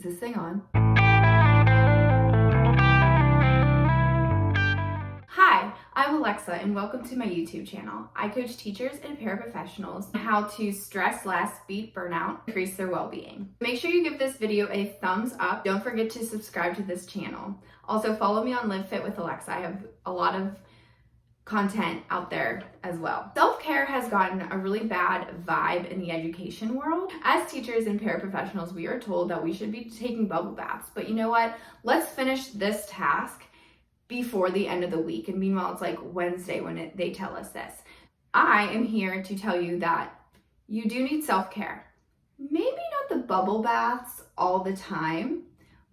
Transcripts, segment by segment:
this thing on? Hi, I'm Alexa and welcome to my YouTube channel. I coach teachers and paraprofessionals on how to stress less, beat burnout, increase their well-being. Make sure you give this video a thumbs up. Don't forget to subscribe to this channel. Also follow me on Live Fit with Alexa. I have a lot of content out there as well. Self-care has gotten a really bad vibe in the education world. As teachers and paraprofessionals, we are told that we should be taking bubble baths, but you know what? Let's finish this task before the end of the week. And meanwhile, it's like Wednesday when they tell us this. I am here to tell you that you do need self-care. Maybe not the bubble baths all the time,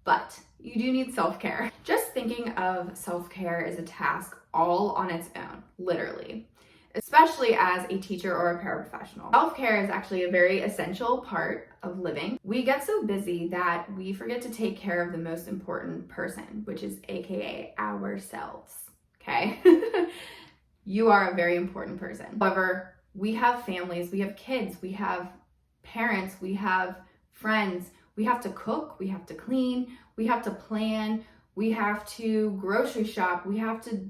but you do need self-care. Just thinking of self-care as a task all on its own, literally, especially as a teacher or a paraprofessional. Self-care is actually a very essential part of living. We get so busy that we forget to take care of the most important person, which is AKA ourselves, okay? You are a very important person. However, we have families, we have kids, we have parents, we have friends. We have to cook, we have to clean, we have to plan, we have to grocery shop, we have to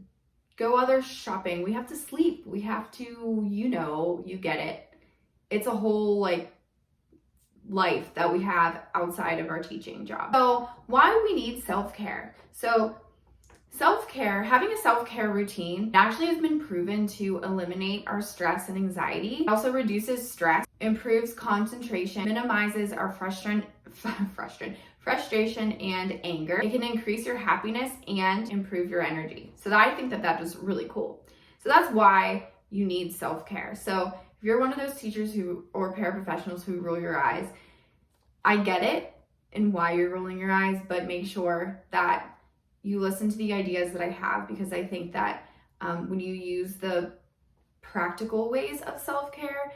go other shopping, we have to sleep, we have to, you get it. It's a whole life that we have outside of our teaching job. So why do we need self-care? So self-care, having a self-care routine actually has been proven to eliminate our stress and anxiety. It also reduces stress, improves concentration, minimizes our frustration and anger. It can increase your happiness and improve your energy. So I think that is really cool. So that's why you need self-care. So if you're one of those teachers or paraprofessionals who roll your eyes, I get it and why you're rolling your eyes, but make sure that you listen to the ideas that I have, because I think that when you use the practical ways of self-care,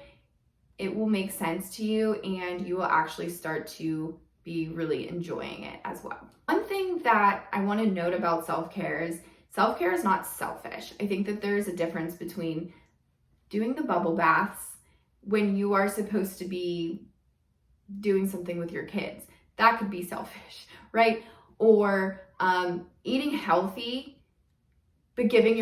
it will make sense to you and you will actually start to be really enjoying it as well. One thing that I want to note about self-care is not selfish. I think that there's a difference between doing the bubble baths when you are supposed to be doing something with your kids. That could be selfish, right? Or eating healthy, but giving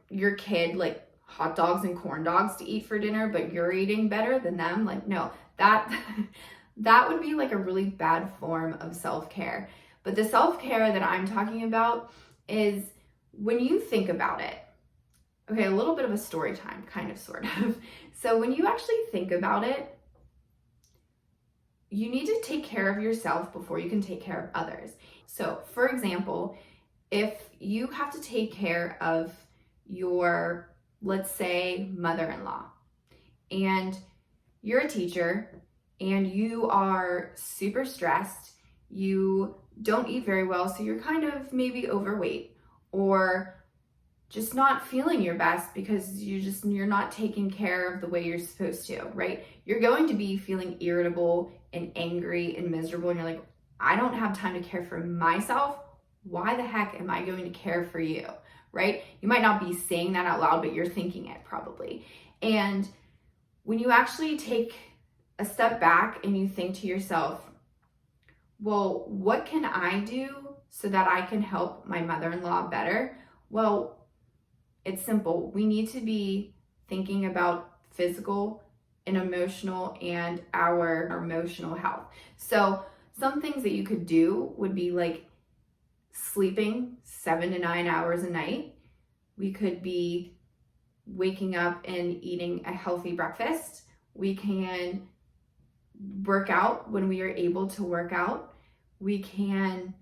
your kid like hot dogs and corn dogs to eat for dinner, but you're eating better than them. No, that would be like a really bad form of self-care. But the self-care that I'm talking about is when you think about it. Okay, a little bit of a story time, kind of, sort of. So when you actually think about it, you need to take care of yourself before you can take care of others. So for example, if you have to take care of your, let's say, mother-in-law, and you're a teacher and you are super stressed, you don't eat very well, so you're kind of maybe overweight, or just not feeling your best because you're not taking care of the way you're supposed to, right? You're going to be feeling irritable and angry and miserable, and you're like, I don't have time to care for myself. Why the heck am I going to care for you, right? You might not be saying that out loud, but you're thinking it probably. And when you actually take a step back and you think to yourself, well, what can I do so that I can help my mother-in-law better? Well, it's simple. We need to be thinking about physical and emotional and our emotional health. So some things that you could do would be like sleeping 7 to 9 hours a night. We could be waking up and eating a healthy breakfast. We can work out when we are able to work out. We can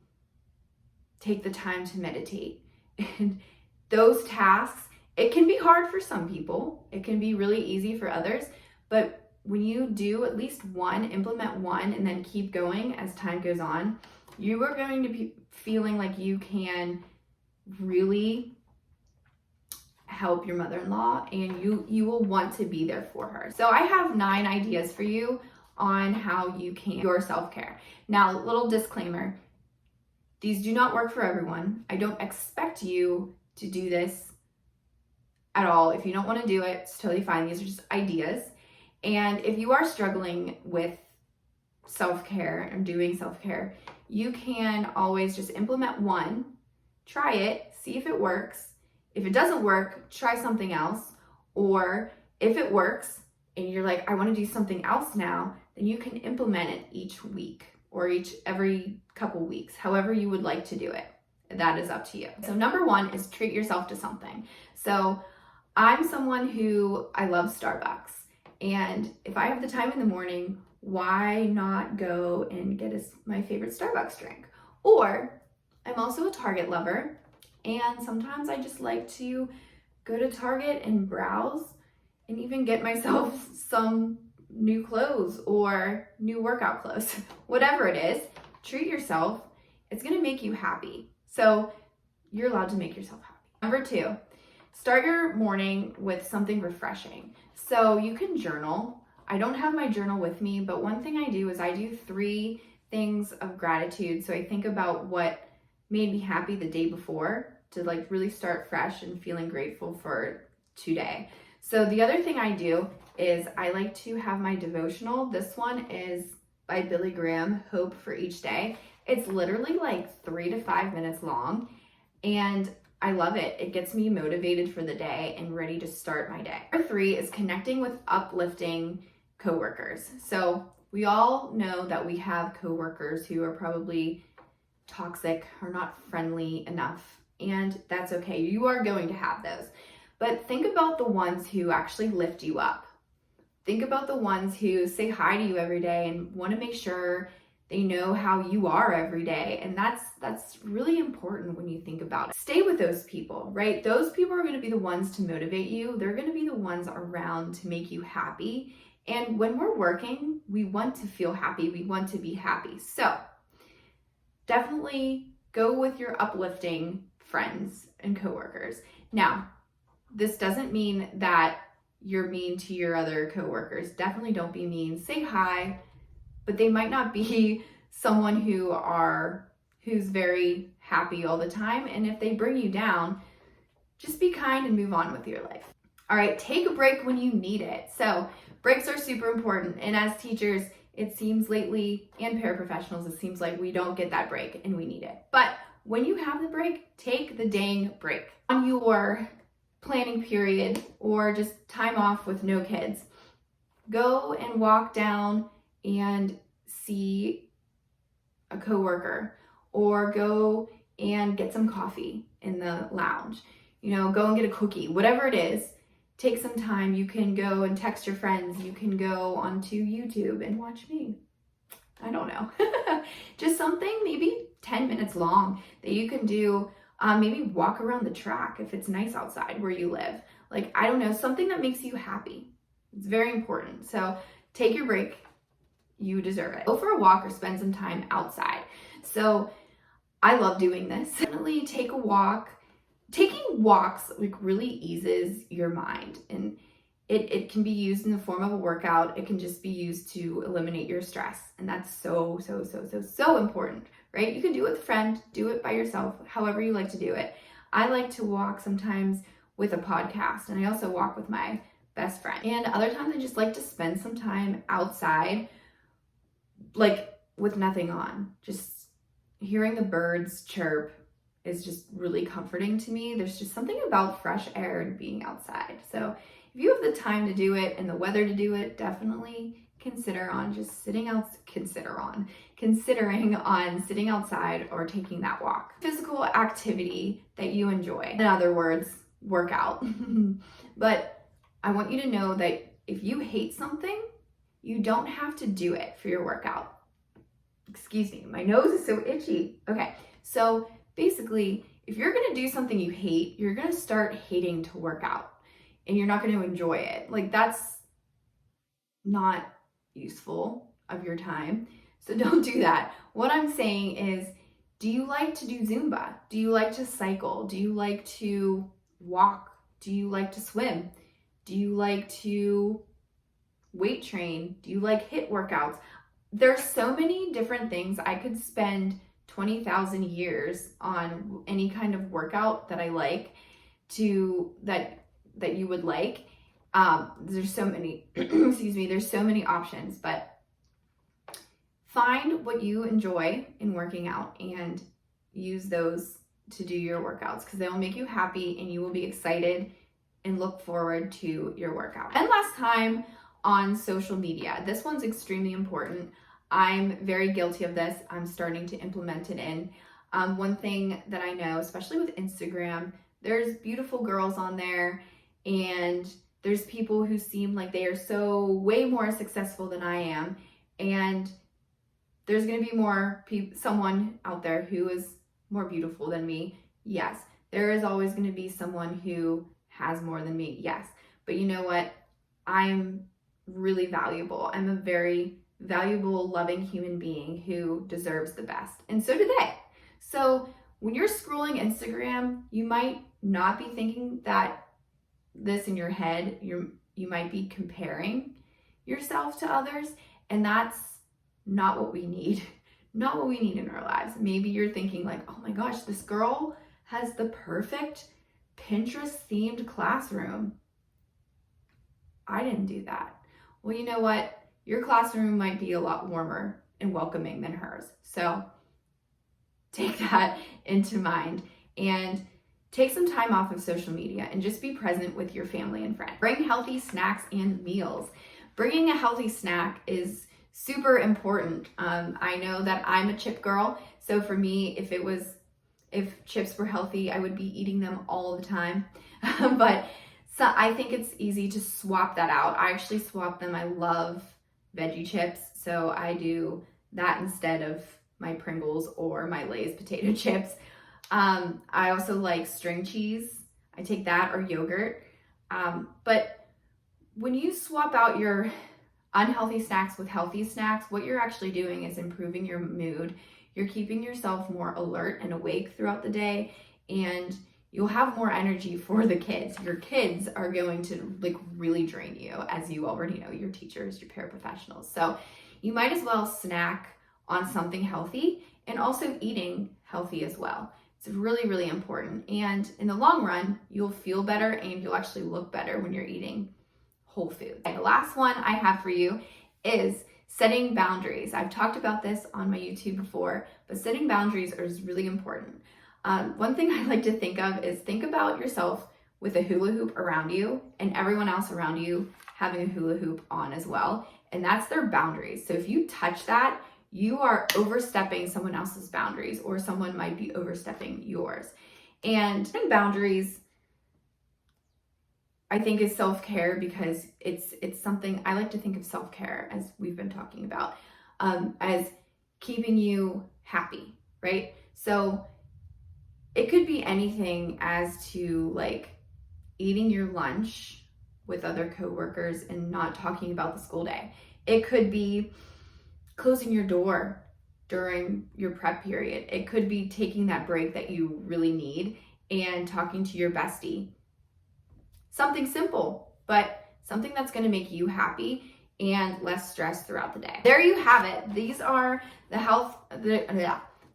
take the time to meditate. And those tasks, it can be hard for some people. It can be really easy for others. But when you do at least one, implement one, and then keep going as time goes on, you are going to be feeling like you can really help your mother-in-law, and you will want to be there for her. So I have 9 ideas for you on how you can your self-care. Now, little disclaimer, these do not work for everyone. I don't expect you to do this at all. If you don't want to do it, it's totally fine. These are just ideas. And if you are struggling with self-care and doing self-care, you can always just implement one, try it, see if it works. If it doesn't work, try something else. Or if it works and you're like, I want to do something else now, then you can implement it each week or every couple weeks, however you would like to do it. That is up to you. So number one is treat yourself to something. So I'm someone who, I love Starbucks. And if I have the time in the morning, why not go and get my favorite Starbucks drink? Or I'm also a Target lover, and sometimes I just like to go to Target and browse and even get myself some new clothes or new workout clothes. Whatever it is, treat yourself. It's gonna make you happy. So you're allowed to make yourself happy. Number two, start your morning with something refreshing. So you can journal. I don't have my journal with me, but one thing I do is I do 3 things of gratitude. So I think about what made me happy the day before to like really start fresh and feeling grateful for today. So the other thing I do is I like to have my devotional. This one is by Billy Graham, Hope for Each Day. It's literally like 3 to 5 minutes long, and I love it. It gets me motivated for the day and ready to start my day. Number 3 is connecting with uplifting coworkers. So we all know that we have coworkers who are probably toxic or not friendly enough, and that's okay. You are going to have those. But think about the ones who actually lift you up. Think about the ones who say hi to you every day and want to make sure they know how you are every day. And that's really important when you think about it. Stay with those people, right? Those people are going to be the ones to motivate you. They're going to be the ones around to make you happy. And when we're working, we want to feel happy. We want to be happy. So definitely go with your uplifting friends and coworkers. Now, this doesn't mean that you're mean to your other coworkers. Definitely don't be mean. Say hi, but they might not be someone who's very happy all the time. And if they bring you down, just be kind and move on with your life. All right, take a break when you need it. So breaks are super important. And as teachers, it seems lately, and paraprofessionals, it seems like we don't get that break and we need it. But when you have the break, take the dang break. On your planning period or just time off with no kids, go and walk down and see a coworker, or go and get some coffee in the lounge. Go and get a cookie, whatever it is. Take some time. You can go and text your friends. You can go onto YouTube and watch me. I don't know. Just something maybe 10 minutes long that you can do. Maybe walk around the track if it's nice outside where you live. Like, I don't know, something that makes you happy. It's very important. So take your break. You deserve it. Go for a walk or spend some time outside. So I love doing this. Definitely take a walk. Taking walks really eases your mind, and it can be used in the form of a workout. It can just be used to eliminate your stress. And that's so important, right? You can do it with a friend, do it by yourself, however you like to do it. I like to walk sometimes with a podcast, and I also walk with my best friend. And other times I just like to spend some time outside, like with nothing on. Just hearing the birds chirp is just really comforting to me. There's just something about fresh air and being outside. So if you have the time to do it and the weather to do it, definitely considering on sitting outside or taking that walk. Physical activity that you enjoy. In other words, workout. But I want you to know that if you hate something, you don't have to do it for your workout. Excuse me, my nose is so itchy. Okay, so basically, if you're gonna do something you hate, you're gonna start hating to work out and you're not gonna enjoy it. Like, that's not useful of your time. So don't do that. What I'm saying is, do you like to do Zumba? Do you like to cycle? Do you like to walk? Do you like to swim? Do you like to weight train? Do you like HIIT workouts? There's so many different things. I could spend 20,000 years on any kind of workout that I like that you would like. There's so many, excuse me, there's so many options, but find what you enjoy in working out and use those to do your workouts, because they will make you happy and you will be excited and look forward to your workout. And last time on social media, this one's extremely important. I'm very guilty of this. I'm starting to implement it in. One thing that I know, especially with Instagram, there's beautiful girls on there, and there's people who seem like they are so way more successful than I am, and there's going to be someone out there who is more beautiful than me. Yes, there is always going to be someone who has more than me. Yes, but you know what? I'm really valuable. I'm a very valuable, loving human being who deserves the best, and so do they. So when you're scrolling Instagram, you might not be thinking that this in your head. You might be comparing yourself to others, and that's not what we need. Not what we need in our lives. Maybe you're thinking like, oh my gosh, this girl has the perfect Pinterest themed classroom. I didn't do that. Well, you know what? Your classroom might be a lot warmer and welcoming than hers. So take that into mind and take some time off of social media and just be present with your family and friends. Bring healthy snacks and meals. Bringing a healthy snack is super important. I know that I'm a chip girl, so for me, if chips were healthy, I would be eating them all the time. But so I think it's easy to swap that out. I actually swap them. I love veggie chips, so I do that instead of my Pringles or my Lay's potato chips. I also like string cheese. I take that, or yogurt. But when you swap out your unhealthy snacks with healthy snacks, what you're actually doing is improving your mood. You're keeping yourself more alert and awake throughout the day, and you'll have more energy for the kids. Your kids are going to like really drain you, as you already know, your teachers, your paraprofessionals. So you might as well snack on something healthy and also eating healthy as well. It's really, really important. And in the long run, you'll feel better and you'll actually look better when you're eating whole foods. And the last one I have for you is setting boundaries. I've talked about this on my YouTube before, but setting boundaries is really important. One thing I like to think of is think about yourself with a hula hoop around you and everyone else around you having a hula hoop on as well. And that's their boundaries. So if you touch that, you are overstepping someone else's boundaries, or someone might be overstepping yours. And setting boundaries, I think, is self-care, because it's something I like to think of self-care, as we've been talking about, as keeping you happy, right? So it could be anything as to like eating your lunch with other coworkers and not talking about the school day. It could be closing your door during your prep period. It could be taking that break that you really need and talking to your bestie. Something simple, but something that's going to make you happy and less stress throughout the day. There you have it. These are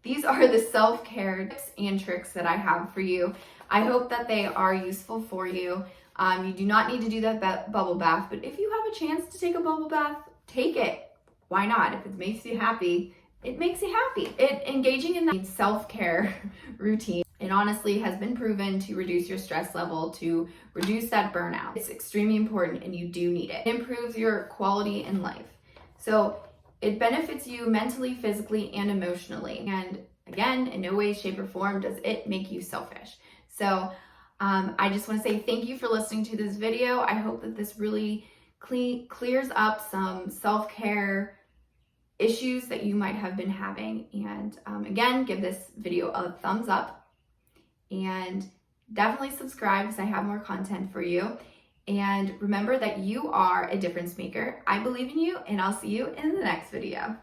these are the self-care tips and tricks that I have for you. I hope that they are useful for you. You do not need to do that bubble bath, but if you have a chance to take a bubble bath, take it. Why not? If it makes you happy, it makes you happy. Engaging in that self-care routine, it honestly has been proven to reduce your stress level, to reduce that burnout. It's extremely important and you do need it. It improves your quality in life. So it benefits you mentally, physically, and emotionally. And again, in no way, shape, or form does it make you selfish. So I just want to say thank you for listening to this video. I hope that this really clears up some self-care issues that you might have been having. And again, give this video a thumbs up and definitely subscribe, because I have more content for you. And remember that you are a difference maker. I believe in you, and I'll see you in the next video.